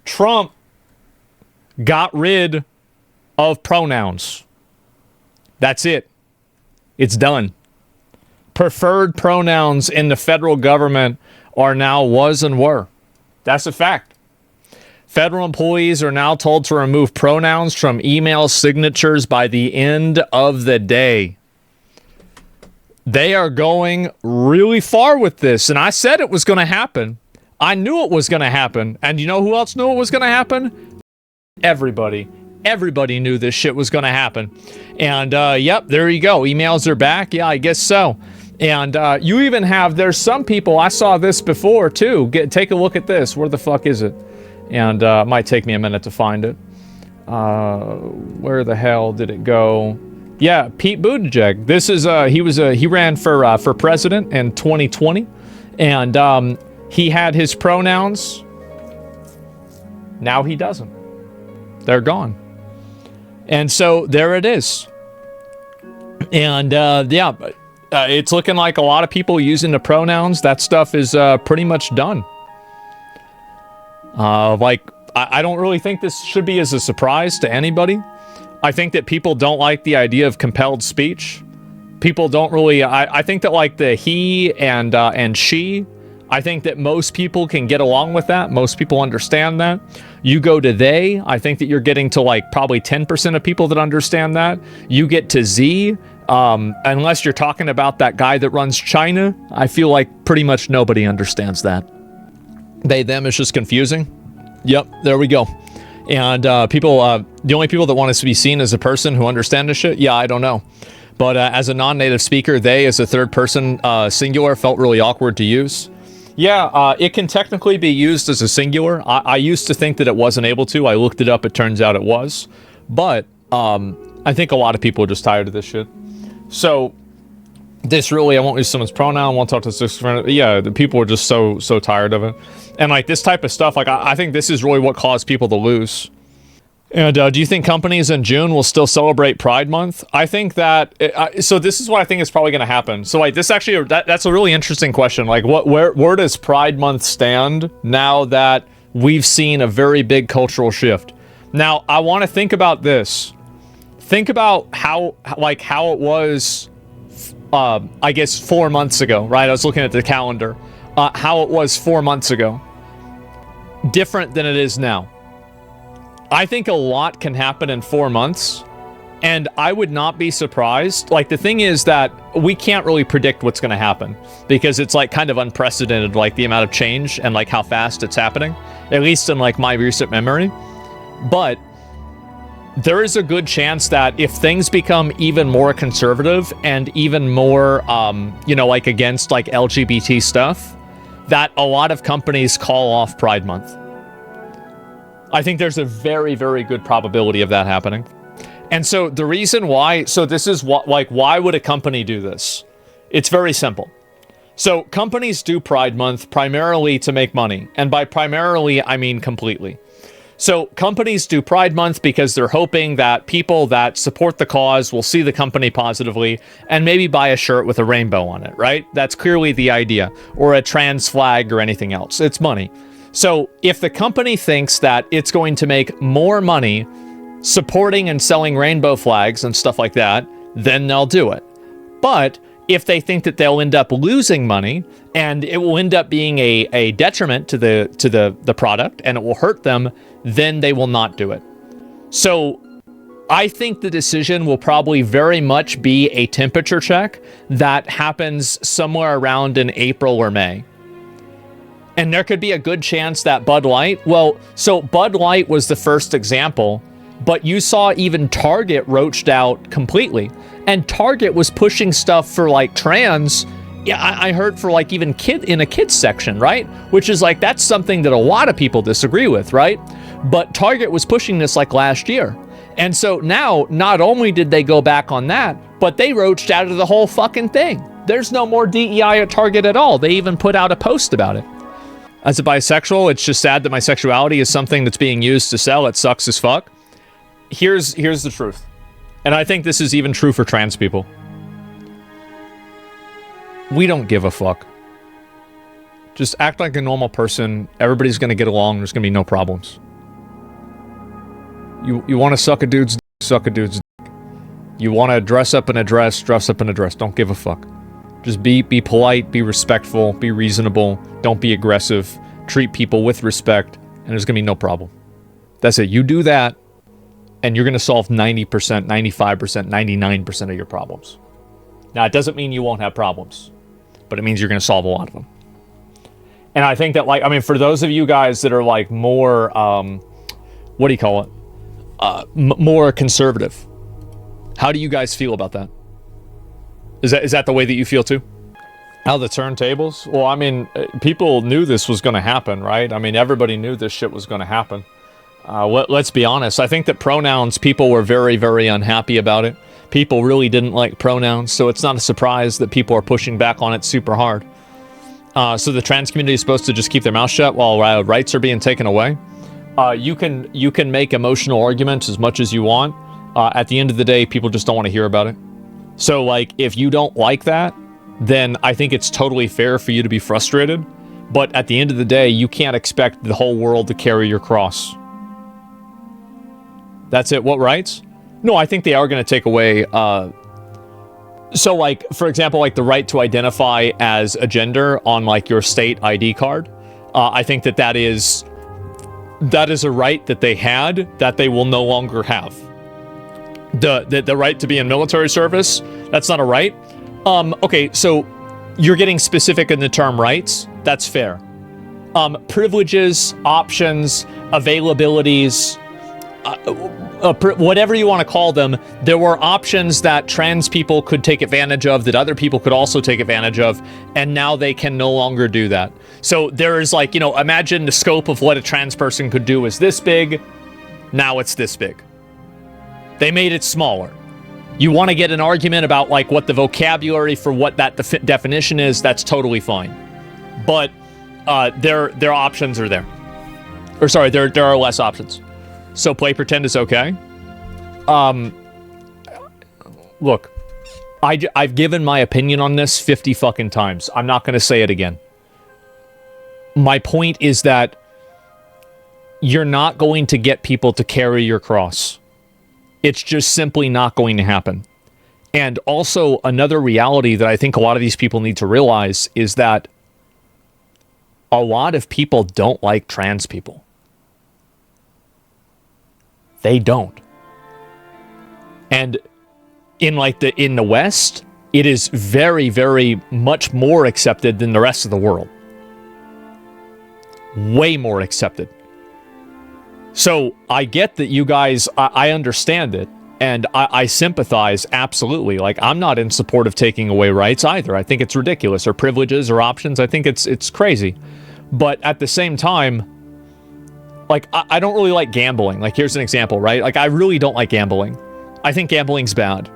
Trump got rid of pronouns. That's it. It's done. Preferred pronouns in the federal government are now was and were. That's a fact. Federal employees are now told to remove pronouns from email signatures by the end of the day. They are going really far with this, and I said it was going to happen. I knew it was going to happen. And you know who else knew it was going to happen? Everybody. Everybody knew this shit was going to happen. And, yep, there you go. Emails are back. Yeah, I guess so. And you even have, there's some people, I saw this before, too. Take a look at this. Where the fuck is it? And it might take me a minute to find it. Where the hell did it go? Yeah, Pete Buttigieg. This is, he ran for president in 2020. And he had his pronouns. Now he doesn't. They're gone. And so there it is. And yeah, it's looking like a lot of people using the pronouns. That stuff is pretty much done. I don't really think this should be as a surprise to anybody. I think that people don't like the idea of compelled speech. People don't really, I think that like the he and she, I think that most people can get along with that. Most people understand that. You go to they, I think that you're getting to like probably 10% of people that understand that. You get to Z, unless you're talking about that guy that runs China, I feel like pretty much nobody understands that. They, them is just confusing. Yep, there we go. And people, the only people that want us to be seen as a person who understand this shit, yeah, I don't know. But as a non-native speaker, they as a third person singular felt really awkward to use. Yeah, it can technically be used as a singular. I used to think that it wasn't able to. I looked it up. It turns out it was. But I think a lot of people are just tired of this shit. So this really, I won't use someone's pronoun. I won't talk to this friend. Yeah, the people are just so tired of it. And like this type of stuff, like I think this is really what caused people to lose. And do you think companies in June will still celebrate Pride Month? I think that, so this is what I think is probably going to happen. So like this actually, that's a really interesting question. Like where does Pride Month stand now that we've seen a very big cultural shift? Now, I want to think about this. Think about how it was, I guess 4 months ago, right? I was looking at the calendar. How it was 4 months ago. Different than it is now. I think a lot can happen in 4 months, and I would not be surprised. Like, the thing is that we can't really predict what's going to happen because it's like kind of unprecedented, like the amount of change and like how fast it's happening, at least in like my recent memory. But there is a good chance that if things become even more conservative and even more, you know, like against like LGBT stuff, that a lot of companies call off Pride Month. I think there's a very, very good probability of that happening. And so the reason why, so this is what, like, why would a company do this? It's very simple. So companies do Pride Month primarily to make money. And by primarily, I mean completely. So companies do Pride Month because they're hoping that people that support the cause will see the company positively and maybe buy a shirt with a rainbow on it, right? That's clearly the idea. Or a trans flag or anything else. It's money. So if the company thinks that it's going to make more money supporting and selling rainbow flags and stuff like that, then they'll do it. But if they think that they'll end up losing money and it will end up being a detriment to the product and it will hurt them, then they will not do it. So I think the decision will probably very much be a temperature check that happens somewhere around in April or May. And there could be a good chance that Bud Light, well, so Bud Light was the first example, but you saw even Target roached out completely. And Target was pushing stuff for like trans, yeah, I heard for like even in a kids section, right? Which is like, that's something that a lot of people disagree with, right? But Target was pushing this like last year. And so now, not only did they go back on that, but they roached out of the whole fucking thing. There's no more DEI at Target at all. They even put out a post about it. As a bisexual, it's just sad that my sexuality is something that's being used to sell. It sucks as fuck. Here's the truth. And I think this is even true for trans people. We don't give a fuck. Just act like a normal person. Everybody's going to get along. There's going to be no problems. You want to suck a dude's dick, suck a dude's dick. You want to dress up in a dress, dress up in a dress. Don't give a fuck. Just be polite, be respectful, be reasonable. Don't be aggressive. Treat people with respect, and there's going to be no problem. That's it. You do that, and you're going to solve 90%, 95%, 99% of your problems. Now, it doesn't mean you won't have problems, but it means you're going to solve a lot of them. And I think that, like, I mean, for those of you guys that are, like, more, what do you call it? More conservative. How do you guys feel about that? Is that the way that you feel too? How the turntables? Well, I mean, people knew this was going to happen, right? I mean, everybody knew this shit was going to happen. Let's be honest. I think that pronouns, people were very, very unhappy about it. People really didn't like pronouns, so it's not a surprise that people are pushing back on it super hard. So the trans community is supposed to just keep their mouth shut while rights are being taken away. You can make emotional arguments as much as you want. At the end of the day, people just don't want to hear about it. So, like, if you don't like that, then I think it's totally fair for you to be frustrated. But at the end of the day, you can't expect the whole world to carry your cross. That's it. What rights? No, I think they are going to take away... So, like, for example, like the right to identify as a gender on, like, your state ID card. I think that is a right that they had that they will no longer have. The right to be in military service, that's not a right. Okay, so you're getting specific in the term rights. That's fair. Privileges, options, availabilities, whatever you want to call them, there were options that trans people could take advantage of that other people could also take advantage of, and now they can no longer do that. So there is, like, you know, imagine the scope of what a trans person could do is this big, now it's this big. They made it smaller. You want to get an argument about, like, what the vocabulary for what that definition is, that's totally fine. But their options are there. Or sorry, there are less options. So play pretend is okay. Look, I've given my opinion on this 50 fucking times. I'm not going to say it again. My point is that you're not going to get people to carry your cross. It's just simply not going to happen. And also, another reality that I think a lot of these people need to realize is that a lot of people don't like trans people. They don't. And in the West, it is very, very much more accepted than the rest of the world. Way more accepted. So I get that you guys, I understand it, and I sympathize absolutely. Like, I'm not in support of taking away rights either. I think it's ridiculous, or privileges or options. I think it's crazy. But at the same time, like, I don't really like gambling. Like, here's an example, right? Like, I really don't like gambling. I think gambling's bad.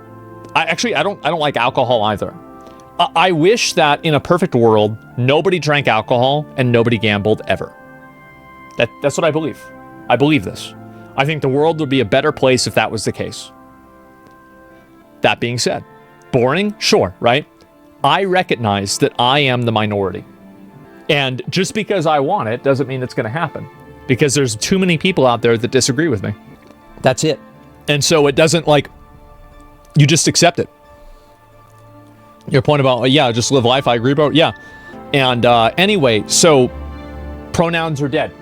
I don't like alcohol either. I wish that in a perfect world, nobody drank alcohol and nobody gambled ever. That's what I believe. I believe this. I think the world would be a better place if that was the case. That being said, boring? Sure, right? I recognize that I am the minority. And just because I want it doesn't mean it's going to happen. Because there's too many people out there that disagree with me. That's it. And so it doesn't, like, you just accept it. Your point about, yeah, just live life, I agree, bro. Yeah. And anyway, so pronouns are dead.